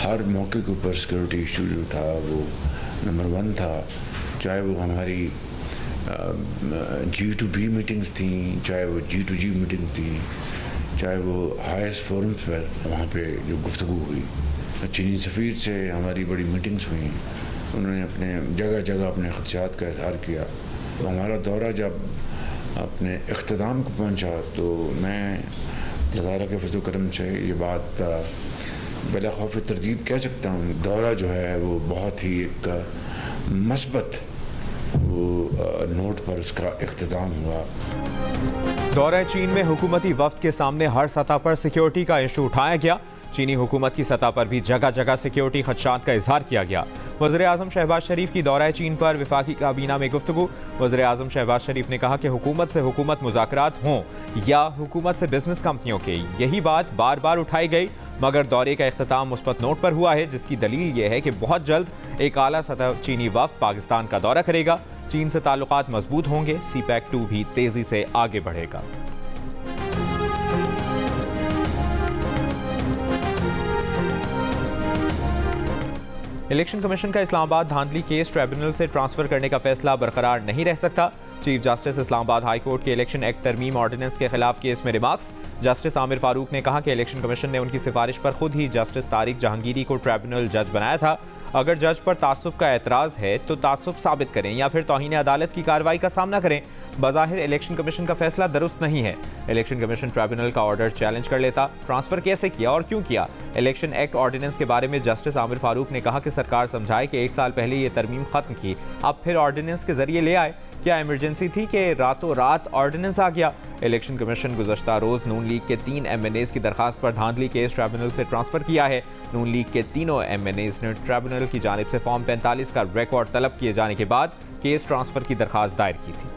हर मौके के ऊपर सिक्योरिटी इशू जो था वो नंबर 1 था, चाहे वो हमारी G2B मीटिंग्स थी, चाहे वो G2G मीटिंग थी, चाहे वो हाईएस्ट फोरम्स पर वहाँ पे जो गुफ्तगू हुई, चीनी सफ़ीर से हमारी बड़ी मीटिंग्स हुई, उन्होंने अपने जगह जगह अपने ख़दशात का इज़हार किया। तो हमारा दौरा जब अपने इख्तिताम को पहुँचा तो मैं अल्लाह ताला के फज़ल करम से ये बात बिला खौफ तरदीद कह सकता हूँ, दौरा जो है वो बहुत ही एक मस्बत नोट पर उसका इख्तिताम हुआ। दौरा चीन में हुकूमती वफ्द के सामने हर सतह पर सिक्योरिटी का इशू उठाया गया। चीनी हुकूमत की सतह पर भी जगह जगह सिक्योरिटी खदशात का इजहार किया गया। वज़ीर आज़म शहबाज शरीफ की दौरा चीन पर वफाकी काबीना में गुफ्तगू। वज़ीर आज़म शहबाज शरीफ ने कहा कि हुकूमत से हुकूमत मुज़ाकरात हों या हुकूमत से बिजनेस कंपनियों के, यही बात बार बार उठाई गई, मगर दौरे का इख्तिताम मुस्बत नोट पर हुआ है, जिसकी दलील ये है कि बहुत जल्द एक आला सतह चीनी वफ्द पाकिस्तान का दौरा करेगा। चीन से ताल्लुकात मजबूत होंगे, CPEC 2 भी तेजी से आगे बढ़ेगा। इलेक्शन कमीशन का इस्लामाबाद धांधली केस ट्रिब्यूनल से ट्रांसफर करने का फैसला बरकरार नहीं रह सकता। Chief justice Islamabad high court के इलेक्शन एक्ट तरमीम ऑर्डिनेंस के खिलाफ केस में रिमार्क्स। जस्टिस आमिर फारूक ने कहा कि इलेक्शन कमीशन ने उनकी सिफारिश पर खुद ही जस्टिस तारिक जहांगीरी को ट्रिब्यूनल जज बनाया था। अगर जज पर तासुब का एतराज है तो तासुब साबित करें या फिर तौहीन अदालत की कार्रवाई का सामना करें। बज़ाहिर इलेक्शन कमीशन का फैसला दुरुस्त नहीं है। इलेक्शन कमीशन ट्रिब्यूनल का ऑर्डर चैलेंज कर लेता। ट्रांसफर कैसे किया और क्यों किया? इलेक्शन एक्ट ऑर्डिनेंस के बारे में जस्टिस आमिर फारूक ने कहा कि सरकार समझाए कि 1 साल पहले ये तरमीम खत्म की, अब फिर ऑर्डिनेंस के जरिए ले आए। क्या इमरजेंसी थी कि रातों रात ऑर्डिनेंस आ गया? इलेक्शन कमीशन गुज़श्ता रोज नून लीग के 3 MNAs की दरखास्त पर धांधली केस ट्रिब्यूनल से ट्रांसफर किया है। नून लीग के तीनों MNAs ने ट्रिब्यूनल की जानिब से फॉर्म 45 का रिकॉर्ड तलब किए जाने के बाद केस ट्रांसफर की दरखास्त दायर की थी।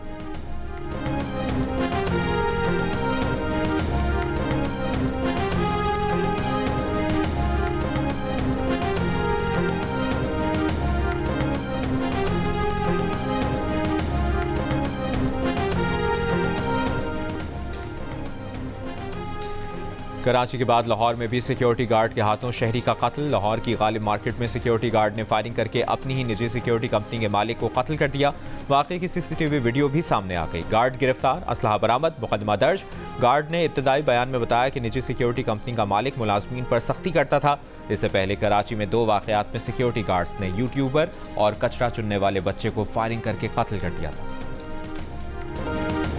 कराची के बाद लाहौर में भी सिक्योरिटी गार्ड के हाथों शहरी का कत्ल। लाहौर की गालिब मार्केट में सिक्योरिटी गार्ड ने फायरिंग करके अपनी ही निजी सिक्योरिटी कंपनी के मालिक को कत्ल कर दिया। वाक़े की CCTV वीडियो भी सामने आ गई। गार्ड गिरफ्तार, असलहा बरामद, मुकदमा दर्ज। गार्ड ने इब्तदाई बयान में बताया कि निजी सिक्योरिटी कंपनी का मालिक मुलाजमीन पर सख्ती करता था। इससे पहले कराची में 2 वाक़यात में सिक्योरिटी गार्ड्स ने यूट्यूबर और कचरा चुनने वाले बच्चे को फायरिंग करके कत्ल कर दिया था।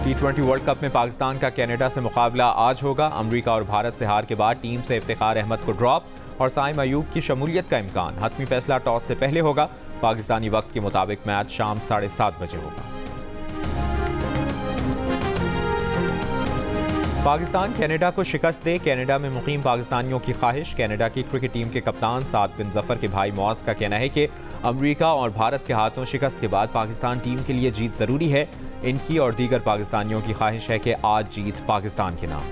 T20 वर्ल्ड कप में पाकिस्तान का कनाडा से मुकाबला आज होगा। अमेरिका और भारत से हार के बाद टीम से इफ्तिखार अहमद को ड्रॉप और साइम अयूब की शमूलियत का इम्कान। हतमी फैसला टॉस से पहले होगा। पाकिस्तानी वक्त के मुताबिक मैच शाम 7:30 बजे होगा। पाकिस्तान कनाडा को शिकस्त दे, कनाडा में मुकीम पाकिस्तानियों की ख्वाहिश। कनाडा की क्रिकेट टीम के कप्तान साद बिन जफर के भाई मुआज का कहना है कि अमेरिका और भारत के हाथों शिकस्त के बाद पाकिस्तान टीम के लिए जीत ज़रूरी है। इनकी और दीगर पाकिस्तानियों की ख्वाहिश है कि आज जीत पाकिस्तान के नाम।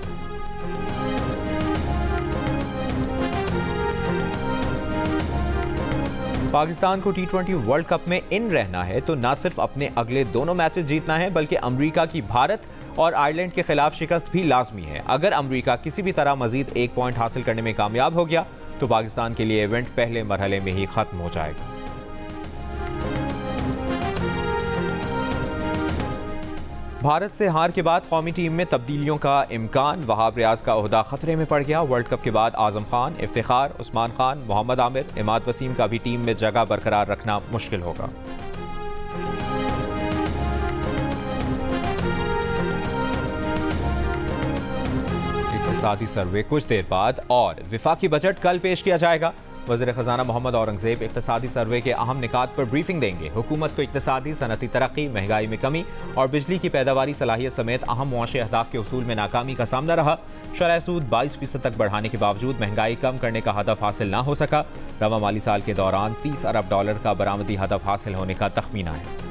पाकिस्तान को T20 वर्ल्ड कप में इन रहना है तो न सिर्फ अपने अगले दोनों मैचेस जीतना है, बल्कि अमेरिका की भारत और आयरलैंड के खिलाफ शिकस्त भी लाजमी है। अगर अमेरिका किसी भी तरह मजीद 1 पॉइंट हासिल करने में कामयाब हो गया तो पाकिस्तान के लिए इवेंट पहले मरहले में ही खत्म हो जाएगा। भारत से हार के बाद कौमी टीम में तब्दीलियों का इम्कान। वहाब रियाज का ओहदा खतरे में पड़ गया। वर्ल्ड कप के बाद आजम खान, इफ्तिखार, उस्मान खान, मोहम्मद आमिर, इमाद वसीम का भी टीम में जगह बरकरार रखना मुश्किल होगा। इक़्तिसादी सर्वे कुछ देर बाद और वफाकी बजट कल पेश किया जाएगा। वज़ीर ख़जाना मोहम्मद औरंगज़ेब इक़्तिसादी सर्वे के अहम निकात पर ब्रीफिंग देंगे। हुकूमत को इक़्तिसादी सनअती तरक्की, महंगाई में कमी और बिजली की पैदावारी सलाहियत समेत अहम मुआशी अहदाफ के उसूल में नाकामी का सामना रहा। शरह सूद 22% तक बढ़ाने के बावजूद महंगाई कम करने का हदफ हासिल न हो सका। रवा माली साल के दौरान $30 अरब का बरामदी हदफ हासिल होने का तखमीना है।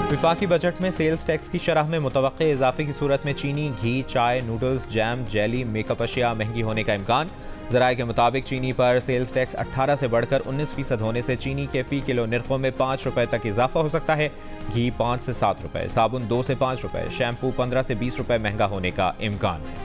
विफाकी बजट में सेल्स टैक्स की शरह में मुतवक्के इजाफे की सूरत में चीनी, घी, चाय, नूडल्स, जैम, जेली, मेकअप अशिया महंगी होने का इम्कान। ज़राए के मुताबिक चीनी पर सेल्स टैक्स 18 से बढ़कर 19% होने से चीनी के फ़ी किलो निर्खों में 5 रुपये तक इजाफा हो सकता है। घी 5 से 7 रुपये, साबुन 2 से 5 रुपये, शैम्पू 15 से 20 रुपये महंगा होने का इम्कान है।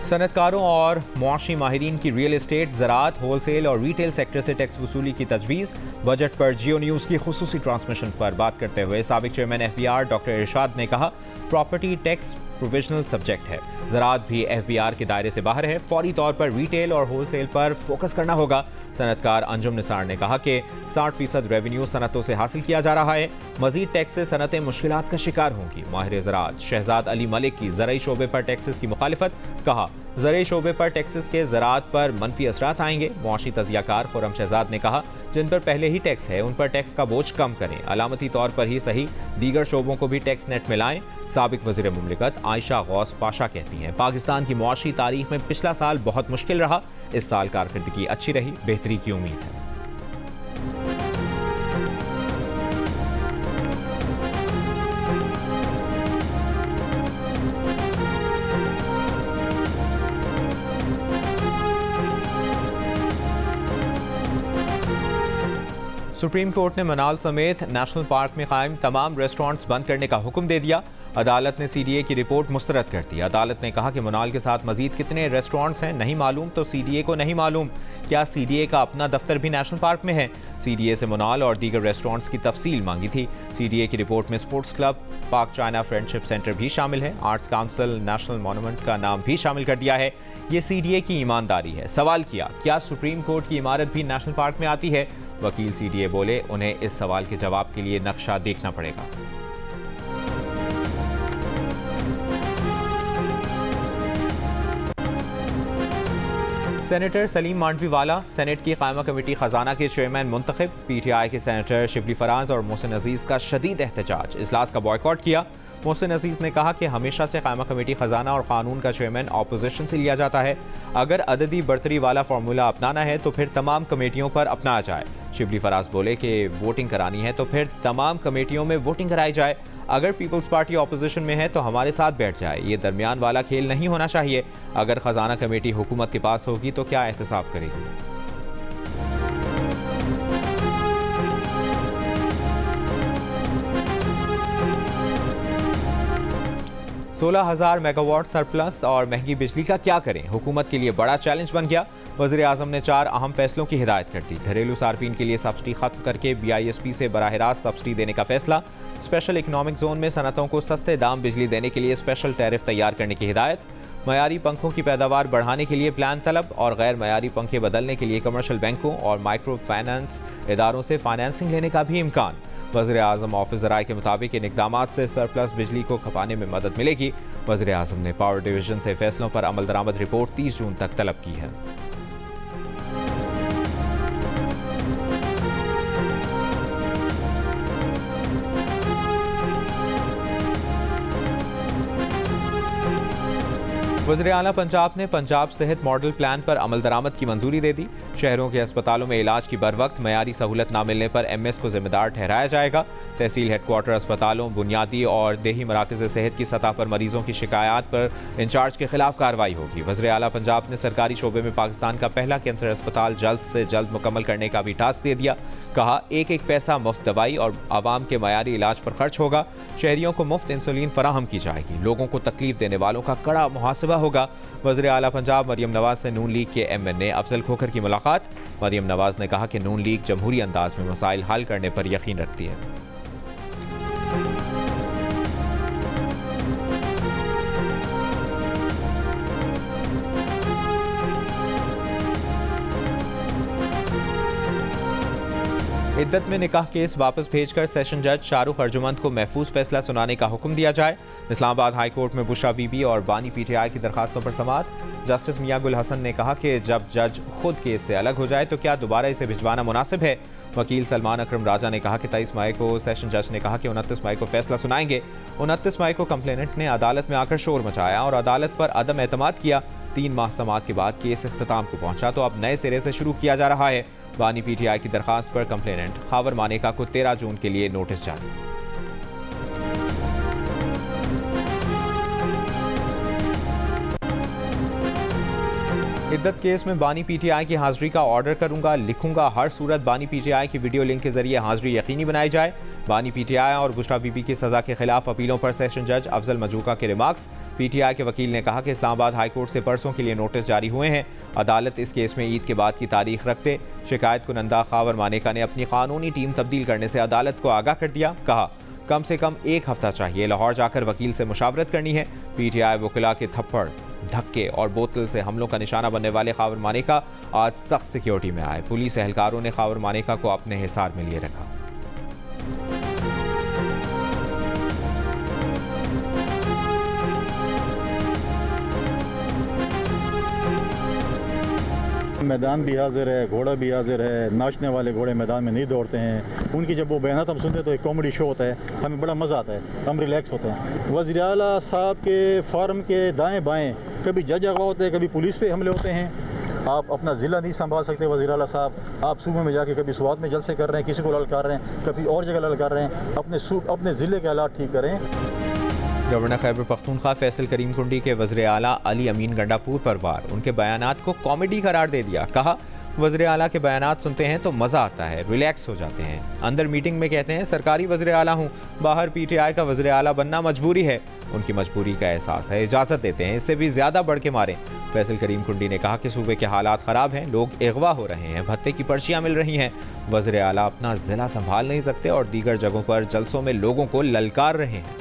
सनतकारों और मुआशी माहिरीन की रियल एस्टेट, ज़राअत, होलसेल और रिटेल सेक्टर से टैक्स वसूली की तजवीज़। बजट पर जियो न्यूज़ की खुसूसी ट्रांसमिशन पर बात करते हुए साबिक चेयरमैन FBR डॉक्टर इरशाद ने कहा, प्रॉपर्टी टैक्स प्रोविजनल सब्जेक्ट है, ज़राअत भी FBR के दायरे से बाहर है, फौरी तौर पर रिटेल और होलसेल पर फोकस करना होगा। सनतकार अंजुम निसार ने कहा कि 60% रेवेन्यू सनतों से हासिल किया जा रहा है, मजीद टैक्स से सनतें मुश्किलात का शिकार होंगी। माहिर ज़राअत शहजाद अली मलिक की ज़रई शोबे पर टैक्सेस की मुखालिफत, कहा ज़रई शोबे पर टैक्सेस के ज़राअत पर मनफी असरात आएंगे। मुआशी तजियाकार खुर्रम शहजाद ने कहा, जिन पर पहले ही टैक्स है उन पर टैक्स का बोझ कम करें, अलामती तौर पर ही सही दीगर शोबों को भी टैक्स नेट में लाएं। साबिक वज़ीर मुमलिकत आयशा गौस पाशा कहती हैं, पाकिस्तान की मुआशी तारीख में पिछला साल बहुत मुश्किल रहा, इस साल कारकर्दगी अच्छी रही, बेहतरी की उम्मीद है। सुप्रीम कोर्ट ने मनाल समेत नेशनल पार्क में कायम तमाम रेस्टोरेंट्स बंद करने का हुक्म दे दिया। अदालत ने CDA की रिपोर्ट मुस्तरद कर दी। अदालत ने कहा कि मनाल के साथ मजीद कितने रेस्टोरेंट्स हैं नहीं मालूम, तो CDA को नहीं मालूम क्या CDA का अपना दफ्तर भी नेशनल पार्क में है। CDA से मनाल और दीगर रेस्टोरेंट्स की तफसील मांगी थी। CDA की रिपोर्ट में स्पोर्ट्स क्लब, पाक चाइना फ्रेंडशिप सेंटर भी शामिल है, आर्ट्स काउंसिल, नेशनल मॉन्यूमेंट का नाम भी शामिल कर दिया है। ये CDA की ईमानदारी है। सवाल किया, क्या सुप्रीम कोर्ट की इमारत भी नेशनल पार्क में आती है? वकील CDA बोले, उन्हें इस सवाल के जवाब के लिए नक्शा देखना पड़ेगा। सेनेटर सलीम मांडवीवाला सेनेट की कायमा कमेटी खजाना के चेयरमैन मुंतखब। PTI के सेनेटर शिबली फराज और मोहसिन अजीज का शदीद एहतजाज, इजलास का बॉयकॉट किया। मोहसिन अजीज ने कहा कि हमेशा से कायमा कमेटी खजाना और कानून का चेयरमैन ऑपोजिशन से लिया जाता है, अगर अददी बर्तरी वाला फार्मूला अपनाना है तो फिर तमाम कमेटियों पर अपनाया जाए। शिबली फराज बोले कि वोटिंग करानी है तो फिर तमाम कमेटियों में वोटिंग कराई जाए, अगर पीपल्स पार्टी ऑपोजिशन में है तो हमारे साथ बैठ जाए, ये दरमियान वाला खेल नहीं होना चाहिए। अगर खजाना कमेटी हुकूमत के पास होगी तो क्या एहतसाब करेगी? 16,000 मेगावाट सरप्लस और महंगी बिजली का क्या करें, हुकूमत के लिए बड़ा चैलेंज बन गया। वज़ीर आज़म ने 4 अहम फैसलों की हिदायत कर दी। घरेलू सार्फिन के लिए सब्सिडी खत्म करके BISP से बराह रास्त सब्सिडी देने का फैसला। स्पेशल इकनॉमिक जोन में सनतों को सस्ते दाम बिजली देने के लिए स्पेशल टैरिफ तैयार करने की हिदायत। मयारी पंखों की पैदावार बढ़ाने के लिए प्लान तलब और गैर मयारी पंखे बदलने के लिए कमर्शियल बैंकों और माइक्रो फाइनेंस इदारों से फाइनेंसिंग लेने का भी इम्कान। वज़ीर आज़म ऑफिस ज़राए के मुताबिक इन इक़दामात से सरप्लस बिजली को खपाने में मदद मिलेगी। वज़ीर आज़म ने पावर डिवीज़न से फैसलों पर अमल दरामद रिपोर्ट 30 जून तक तलब की है। वज़ीर आला पंजाब ने पंजाब सेहत मॉडल प्लान पर अमल दरामद की मंजूरी दे दी। शहरों के अस्पतालों में इलाज की बर वक्त मयारी सहूलत न मिलने पर MS को जिम्मेदार ठहराया जाएगा। तहसील हेडक्वार्टर अस्पतालों, बुनियादी और देही मराकज़ सेहत की सतह पर मरीजों की शिकायत पर इंचार्ज के खिलाफ कार्रवाई होगी। वज़ीर आला पंजाब ने सरकारी शोबे में पाकिस्तान का पहला कैंसर अस्पताल जल्द से जल्द मुकम्मल करने का भी टास्क दे दिया। कहा, एक एक पैसा मुफ्त दवाई और आवाम के मयारी इलाज पर खर्च होगा। शहरियों को मुफ्त इंसुलिन फराहम की जाएगी। लोगों को तकलीफ देने वालों का कड़ा मुहासिबा होगा। वज़ीर आला पंजाब मरियम नवाज से नून लीग के MNA अफजल खोखर की मुलाकात। मरियम नवाज ने कहा कि नून लीग जमहूरी अंदाज में मसाइल हल करने पर यकीन रखती है। इद्दत में निकाह केस वापस भेजकर सेशन जज शाहरुख अर्जुमंद को महफूज फैसला सुनाने का हुक्म दिया जाए। इस्लामाबाद हाई कोर्ट में बुशरा बीबी और बानी PTI की दरखास्तों पर समाअत। जस्टिस मियां गुल हसन ने कहा कि जब जज खुद केस से अलग हो जाए तो क्या दोबारा इसे भिजवाना मुनासिब है। वकील सलमान अकरम राजा ने कहा कि 23 मई को सेशन जज ने कहा कि 29 मई को फैसला सुनाएंगे। 29 मई को कंप्लेनेंट ने अदालत में आकर शोर मचाया और अदालत पर अदम एतमाद किया। 3 माह समाअत के बाद केस इख्तिताम को पहुंचा तो अब नए सिरे से शुरू किया जा रहा है। बानी पीटीआई की दरखास्त पर कंप्लेनेंट खावर मानेका को 13 जून के लिए नोटिस जारी। इद्दत केस में बानी पीटीआई की हाजिरी का ऑर्डर करूंगा, लिखूंगा, हर सूरत बानी पीटीआई की वीडियो लिंक के जरिए हाजिरी यकीनी बनाई जाए। बानी पीटीआई और बुशरा बीबी की सजा के खिलाफ अपीलों पर सेशन जज अफजल मजूका के रिमार्क्स। पीटीआई के वकील ने कहा कि इस्लामाबाद हाई कोर्ट से परसों के लिए नोटिस जारी हुए हैं। अदालत इस केस में ईद के बाद की तारीख रखते। शिकायत कुनंदा खावर मानेका ने अपनी कानूनी टीम तब्दील करने से अदालत को आगाह कर दिया। कहा कम से कम 1 हफ्ता चाहिए, लाहौर जाकर वकील से मुशावरत करनी है। पीटीआई वकीला के थप्पड़, धक्के और बोतल से हमलों का निशाना बनने वाले खावर मानेका आज सख्त सिक्योरिटी में आए। पुलिस एहलकारों ने खावर मानेका को अपने हिसार में लिए रखा। मैदान भी हाजिर है, घोड़ा भी हाजिर है। नाचने वाले घोड़े मैदान में नहीं दौड़ते हैं। उनकी जब वो बयान हम सुनते हैं तो एक कॉमेडी शो होता है, हमें बड़ा मज़ा आता है, हम रिलैक्स होते हैं। वज़ीर आला साहब के फार्म के दाएं बाएं कभी जज अगवा होते हैं, कभी पुलिस पे हमले होते हैं। आप अपना ज़िला नहीं संभाल सकते वज़ीर आला साहब। आप सूबे में जाके कभी स्वात में जलसे कर रहे हैं, किसी को ललकार रहे हैं, कभी और जगह ललकार रहे हैं। अपने ज़िले के हालात ठीक करें। गवर्नर खैबर पख्तूनख्वा फैसल करीम कुंडी के वज़ीर आला अली अमीन गंडापुर पर वार। उनके बयानात को कॉमेडी करार दे दिया। कहा वज़ीर आला के बयानात सुनते हैं तो मज़ा आता है, रिलैक्स हो जाते हैं। अंदर मीटिंग में कहते हैं सरकारी वज़ीर आला हूँ, बाहर पीटीआई का वज़ीर आला बनना मजबूरी है। उनकी मजबूरी का एहसास है, इजाज़त देते हैं, इससे भी ज़्यादा बढ़ के मारें। फैसल करीम कुंडी ने कहा कि सूबे के हालात ख़राब हैं, लोग अगवा हो रहे हैं, भत्ते की पर्चियाँ मिल रही हैं। वज़ीर आला अपना ज़िला संभाल नहीं सकते और दीगर जगहों पर जलसों में लोगों को ललकार रहे हैं।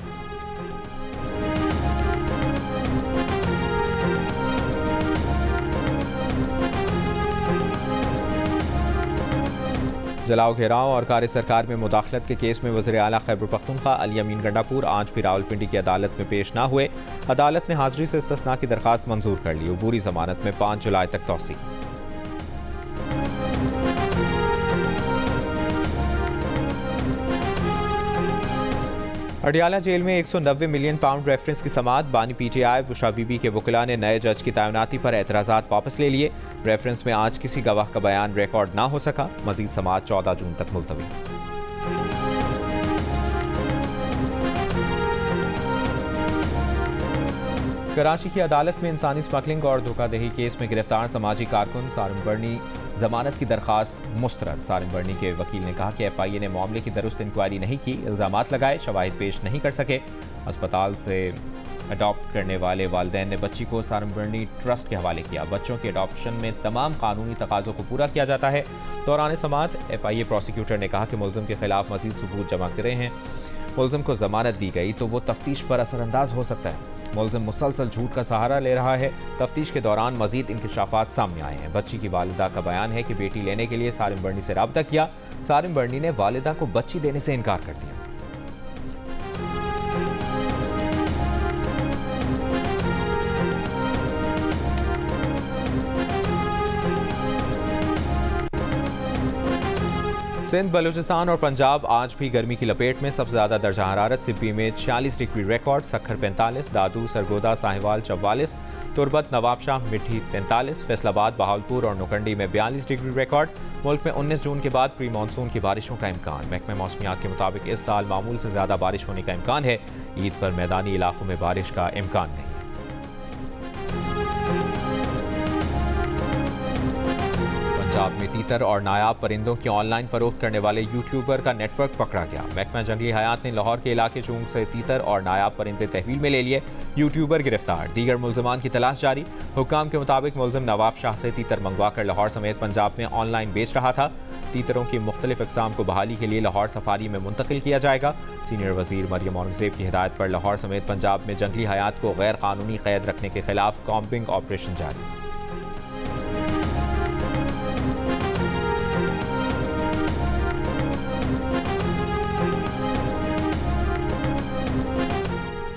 जलाओ घेराव और कार्य सरकार में मुदाखलत के केस में वज़ीर आला खैबर पख्तूनख्वा अली अमीन गंडापुर आज भी रावलपिंडी की अदालत में पेश ना हुए। अदालत ने हाजिरी से इस्तिस्ना की दरखास्त मंजूर कर ली। अबूरी जमानत में 5 जुलाई तक तौसी। अडियाला जेल में 190 मिलियन पाउंड रेफरेंस की समाअत। बानी पीटीआई बुशरा बीबी के वकीला ने नए जज की तैनाती पर एतराज़ात वापस ले लिए। रेफरेंस में आज किसी गवाह का बयान रिकॉर्ड ना हो सका। मजीद समाअत 14 जून तक मुलतवी। कराची की अदालत में इंसानी स्मगलिंग और धोखाधड़ी केस में गिरफ्तार समाजी कारकुन सारिम बर्नी जमानत की दरखास्त मुस्तरद। सारिम बर्नी के वकील ने कहा कि एफआईए ने मामले की दुरुस्त इंक्वायरी नहीं की, इल्जामात लगाए, शवाहिद पेश नहीं कर सके। अस्पताल से अडॉप्ट करने वाले वालिदैन ने बच्ची को सारिम बर्नी ट्रस्ट के हवाले किया। बच्चों के अडॉप्शन में तमाम कानूनी तकाज़ों को पूरा किया जाता है। दौरान समाअत एफआईए प्रोसिक्यूटर ने कहा कि मुल्ज़िम के खिलाफ मजीद सबूत जमा करे हैं। मुल्ज़िम को जमानत दी गई तो वो तफ्तीश पर असरअंदाज हो सकता है। मुल्ज़िम मुसलसल झूठ का सहारा ले रहा है। तफ्तीश के दौरान मजीद इंकशाफात सामने आए हैं। बच्ची की वालिदा का बयान है कि बेटी लेने के लिए सारिम बर्नी से राब्ता किया। सारिम बर्नी ने वालिदा को बच्ची देने से इनकार कर दिया। सिंध, बलूचिस्तान और पंजाब आज भी गर्मी की लपेट में। सबसे ज़्यादा दर्जा हरारत सिब्बी में 46 डिग्री रिकॉर्ड, सक्खर 45, दादू, सरगोदा, साहिवाल 44, तुरबत, नवाबशाह, मिठी 43, फैसलाबाद, बहावलपुर और नौकंडी में 42 डिग्री रिकॉर्ड। मुल्क में 19 जून के बाद प्री मानसून की बारिशों का इम्कान। महकमे मौसमियात के मुताबिक इस साल मामूल से ज़्यादा बारिश होने का इम्कान है। ईद पर मैदानी इलाकों में बारिश का इम्कान नहीं। पंजाब में तीतर और नायाब परिंदों की ऑनलाइन फरोख्त करने वाले यूट्यूबर का नेटवर्क पकड़ा गया। महकमा जंगली हयात ने लाहौर के इलाके चूंग से तीतर और नायाब परिंदे तहवील में ले लिए। यूट्यूबर गिरफ्तार, दीगर मुल्ज़िमान की तलाश जारी। हुक्काम के मुताबिक मुल्ज़िम नवाब शाह से तीतर मंगवा कर लाहौर समेत पंजाब में ऑनलाइन बेच रहा था। तीतरों की मुख्तलिफ इक़साम को बहाली के लिए लाहौर सफारी में मुंतकिल किया जाएगा। सीनियर वज़ीर मरियम औरंगज़ेब की हिदायत पर लाहौर समेत पंजाब में जंगली हयात को गैर कानूनी कैद रखने के खिलाफ कॉम्बिंग ऑपरेशन जारी।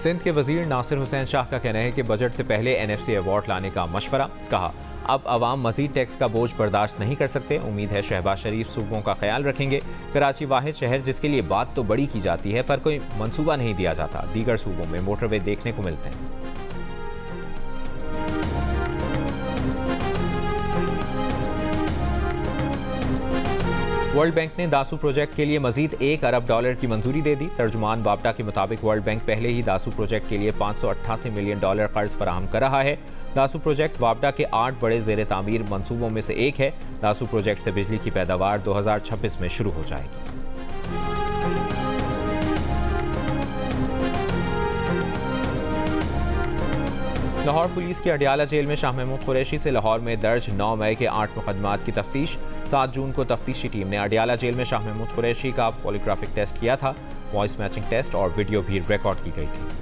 सिंध के वजीर नासिर हुसैन शाह का कहना है कि बजट से पहले एनएफसी अवार्ड लाने का मशवरा। कहा अब अवाम मजीद टैक्स का बोझ बर्दाश्त नहीं कर सकते। उम्मीद है शहबाज शरीफ सूबों का ख्याल रखेंगे। कराची वाहिद शहर जिसके लिए बात तो बड़ी की जाती है पर कोई मंसूबा नहीं दिया जाता। दीगर सूबों में मोटरवे देखने को मिलते हैं। वर्ल्ड बैंक ने दासू प्रोजेक्ट के लिए मजीद $1 अरब की मंजूरी दे दी। तर्जुमान वापडा के मुताबिक वर्ल्ड बैंक पहले ही दासू प्रोजेक्ट के लिए $588 मिलियन कर्ज फराहम कर रहा है। दासू प्रोजेक्ट वापडा के 8 बड़े ज़ेर तामीर मंसूबों में से एक है। दासू प्रोजेक्ट से बिजली की पैदावार 2026 में शुरू हो जाएगी। लाहौर पुलिस की अडियाला जेल में शाह महमूद कुरैशी से लाहौर में दर्ज 9 मई के 8 मुकदमात की तफ्तीश। 7 जून को तफ्तीशी टीम ने अडियाला जेल में शाह महमूद कुरैशी का पॉलीग्राफिक टेस्ट किया था। वॉइस मैचिंग टेस्ट और वीडियो भी रिकॉर्ड की गई थी।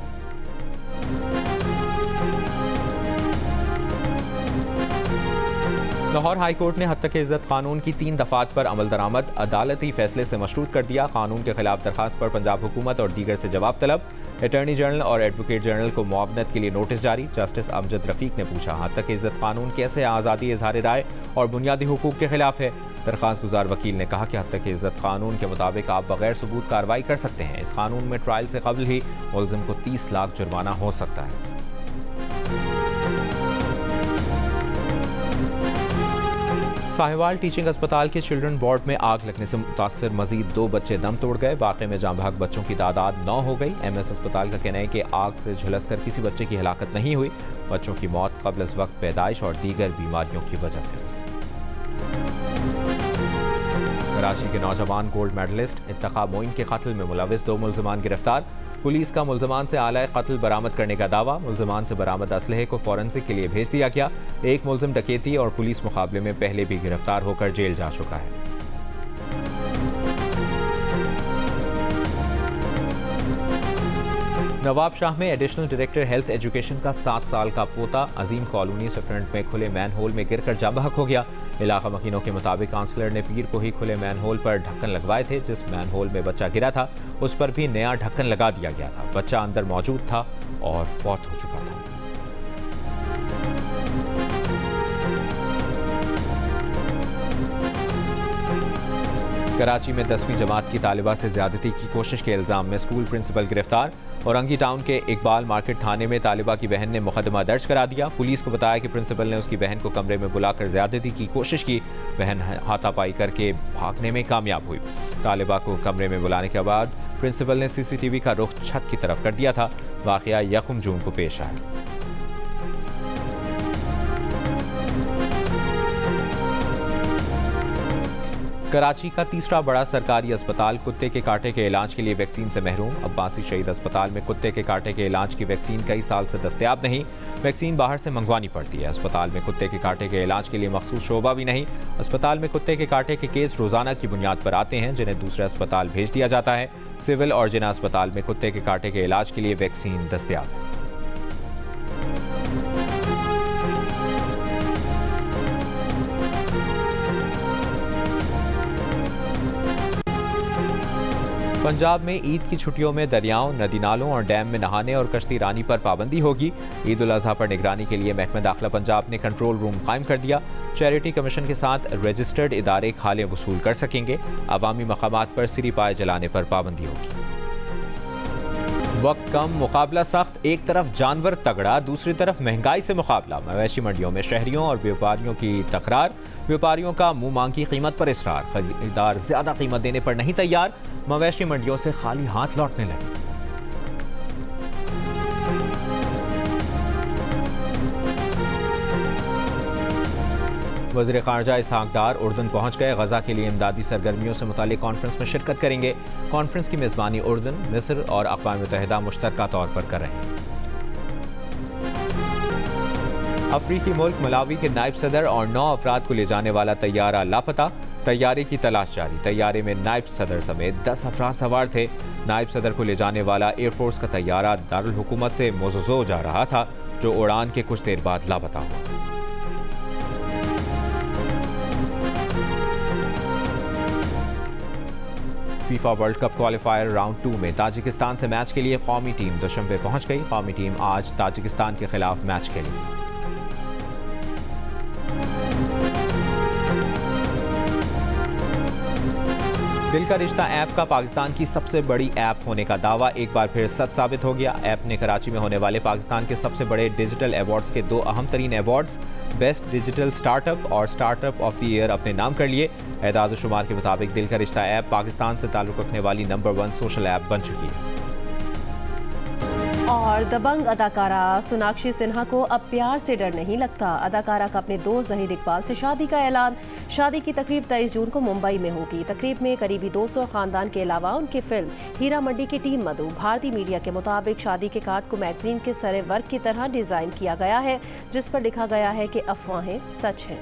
लाहौर हाई कोर्ट ने हद तक इज्जत कानून की 3 दफात पर अमल दरामद अदालती फैसले से मशरूत कर दिया। कानून के खिलाफ दरखास्त पर पंजाब हुकूमत और दीगर से जवाब तलब। अटॉर्नी जनरल और एडवोकेट जनरल को मुआवनत के लिए नोटिस जारी। जस्टिस अमजद रफीक ने पूछा, हद तक इज्जत कानून कैसे आज़ादी इजहार राय और बुनियादी हुकूक के खिलाफ है। दरखास्त गुजार वकील ने कहा कि हद तक इज्जत कानून के मुताबिक आप बगैर सबूत कार्रवाई कर सकते हैं। इस कानून में ट्रायल से कबल ही मुल्जिम को 30 लाख जुर्माना हो सकता है। साहिवाल टीचिंग अस्पताल के चिल्ड्रन वार्ड में आग लगने से मुतासर मजीद 2 बच्चे दम तोड़ गए। वाक़े में जाँ भाग बच्चों की तादाद 9 हो गई। MS अस्पताल का कहना है कि आग से झुलसकर किसी बच्चे की हलाकत नहीं हुई। बच्चों की मौत कब्ल अज़ वक्त पैदाइश और दीगर बीमारियों की वजह से हुई। कराची के नौजवान गोल्ड मेडलिस्ट इत्तका मोइन के कत्ल में मुलविस 2 मुल्ज़िमान गिरफ्तार। पुलिस का मुल्ज़िमान से आला कत्ल बरामद करने का दावा। मुल्ज़िमान से बरामद असलहे को फॉरेंसिक के लिए भेज दिया गया। एक मुल्ज़िम डकैती और पुलिस मुकाबले में पहले भी गिरफ्तार होकर जेल जा चुका है। नवाब शाह में एडिशनल डायरेक्टर हेल्थ एजुकेशन का 7 साल का पोता अजीम कॉलोनी सेक्रेंट में खुले मैन होल में गिरकर जाँ बहक हो गया। इलाका मकीनों के मुताबिक काउंसलर ने पीर को ही खुले मैन होल पर ढक्कन लगवाए थे। जिस मैन होल में बच्चा गिरा था उस पर भी नया ढक्कन लगा दिया गया था। बच्चा अंदर मौजूद था और फौत हो चुका था। कराची में 10वीं जमात की तालिबा से ज्यादती की कोशिश के इल्जाम में स्कूल प्रिंसिपल गिरफ्तार। औरंगी टाउन के इकबाल मार्केट थाने में तालिबा की बहन ने मुकदमा दर्ज करा दिया। पुलिस को बताया कि प्रिंसिपल ने उसकी बहन को कमरे में बुलाकर ज्यादती की कोशिश की। बहन हाथापाई करके भागने में कामयाब हुई। तालिबा को कमरे में बुलाने के बाद प्रिंसिपल ने CCTV का रुख छत की तरफ कर दिया था। वाकया 1 जून को पेश आया। कराची का तीसरा बड़ा सरकारी अस्पताल कुत्ते के कांटे के इलाज के लिए वैक्सीन से महरूम। अब्बासी शहीद अस्पताल में कुत्ते के कांटे के इलाज की वैक्सीन कई साल से दस्तयाब नहीं। वैक्सीन बाहर से मंगवानी पड़ती है। अस्पताल में कुत्ते के कांटे के इलाज के लिए मखसूस शोबा भी नहीं। अस्पताल में कुत्ते के कांटे के केस रोजाना की बुनियाद पर आते हैं, जिन्हें दूसरे अस्पताल भेज दिया जाता है। सिविल और जिना अस्पताल में कुत्ते के कांटे के इलाज के लिए वैक्सीन दस्तयाब है। पंजाब में ईद की छुट्टियों में दरियाओं, नदी नालों और डैम में नहाने और कश्ती रानी पर पाबंदी होगी। ईद उल अजहा पर निगरानी के लिए महकमा दाखिला पंजाब ने कंट्रोल रूम कायम कर दिया। चैरिटी कमीशन के साथ रजिस्टर्ड इदारे खाले वसूल कर सकेंगे। अवामी मकामात पर सिरी पाए जलाने पर पाबंदी होगी। वक्त कम, मुकाबला सख्त। एक तरफ जानवर तगड़ा, दूसरी तरफ महंगाई से मुकाबला। मवेशी मंडियों में शहरियों और व्यापारियों की तकरार। व्यापारियों का मुंह मांग की कीमत पर इसरार। खरीदार ज्यादा कीमत देने पर नहीं तैयार। मवेशी मंडियों से खाली हाथ लौटने लगे। वज़ीर ख़ारजा इसहाक़ डार उर्दन पहुँच गए। गज़ा के लिए इमदादी सरगर्मियों से मुताल्लिक़ कॉन्फ्रेंस में शिरकत करेंगे। कॉन्फ्रेंस की मेज़बानी उर्दन, मिस्र और अक़वाम मुत्तहिदा मुश्तरका तौर पर कर रहे हैं। अफ्रीकी मुल्क मलावी के नायब सदर और 9 अफराद को ले जाने वाला तैयारा लापता। तैयारे की तलाश जारी। तैयारे में नायब सदर समेत 10 अफराद सवार थे। नायब सदर को ले जाने वाला एयरफोर्स का तैयारा दारुल हुकूमत से मोज़ो जा रहा था, जो उड़ान के कुछ देर बाद लापता हुआ। FIFA world cup qualifier round 2 में ताजिकिस्तान से मैच के लिए कौमी टीम दुशंबे पहुंच गई। कौमी टीम आज ताजिकिस्तान के खिलाफ मैच खेलेगी। दिल का रिश्ता ऐप का पाकिस्तान की सबसे बड़ी ऐप होने का दावा एक बार फिर सच साबित हो गया। ऐप ने कराची में होने वाले पाकिस्तान के सबसे बड़े डिजिटल अवार्ड्स के 2 अहम तरीन अवार्ड्स बेस्ट डिजिटल स्टार्टअप और स्टार्टअप ऑफ द ईयर अपने नाम कर लिए। एदाद शुमार के मुताबिक दिल का रिश्ता ऐप पाकिस्तान से ताल्लुक़ रखने वाली नंबर 1 सोशल ऐप बन चुकी है। और दबंग अदाकारा सोनाक्षी सिन्हा को अब प्यार से डर नहीं लगता। अदाकारा का अपने दोस्त ज़हीर इकबाल से शादी का ऐलान। शादी की तकरीब 23 जून को मुंबई में होगी। तकरीब में करीबी दोस्त और ख़ानदान के अलावा उनकी फिल्म हीरा मंडी की टीम मधु। भारतीय मीडिया के मुताबिक शादी के कार्ड को मैगजीन के सरे वर्क की तरह डिज़ाइन किया गया है, जिस पर लिखा गया है कि अफवाहें सच हैं।